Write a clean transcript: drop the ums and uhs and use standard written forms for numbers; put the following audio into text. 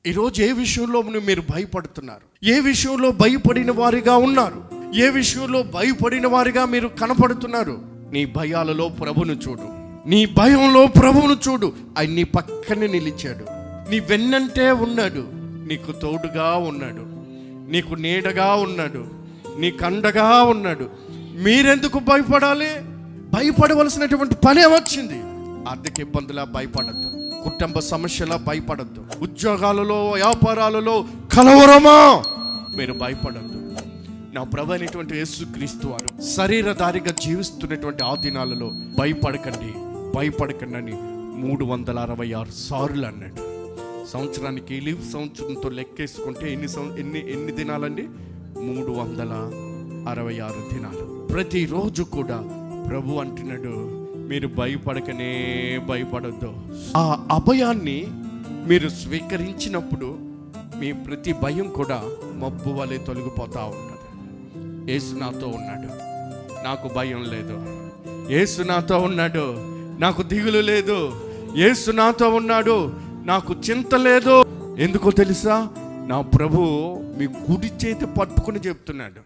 ఈరోజు ఏ విషయంలో మీరు భయపడుతున్నారు? ఏ విషయంలో భయపడిన వారిగా ఉన్నారు? ఏ విషయంలో భయపడిన వారిగా మీరు కనపడుతున్నారు? నీ భయాలలో ప్రభువును చూడు, నీ భయంలో ప్రభువును చూడు. ఆయన నీ పక్కనే నిలిచాడు, నీ వెన్నంటే ఉన్నాడు, నీకు తోడుగా ఉన్నాడు, నీకు నీడగా ఉన్నాడు, నీకు అండగా ఉన్నాడు. మీరెందుకు భయపడాలి? భయపడవలసినటువంటి పనే వచ్చింది. ఆర్థిక ఇబ్బందులా భయపడద్దు, కుటుంబ సమస్యలా భయపడద్దు, ఉద్యోగాలలో వ్యాపారాలలో కలవరమా మీరు భయపడద్దు. నా ప్రభు అయినటువంటి యేసుక్రీస్తు వారు శరీరధారిగా జీవిస్తున్నటువంటి ఆ దినాలలో భయపడకండి అని 366 సార్లు అన్నాడు. సంవత్సరానికి లీవ్ సంవత్సరంతో లెక్కేసుకుంటే ఎన్ని దినాలండి? 366 దినాలు. ప్రతిరోజు కూడా ప్రభు అంటున్నాడు, మీరు భయపడొద్దు. ఆ అభయాన్ని మీరు స్వీకరించినప్పుడు మీ ప్రతి భయం కూడా మబ్బు వలె తొలగిపోతూ ఉంటుంది. యేసు నాతో ఉన్నాడు, నాకు భయం లేదు. యేసు నాతో ఉన్నాడు, నాకు దిగులు లేదు. యేసు నాతో ఉన్నాడు, నాకు చింత లేదు. ఎందుకో తెలుసా? నా ప్రభు మీ కుడి చేతి పట్టుకుని చెప్తున్నాడు,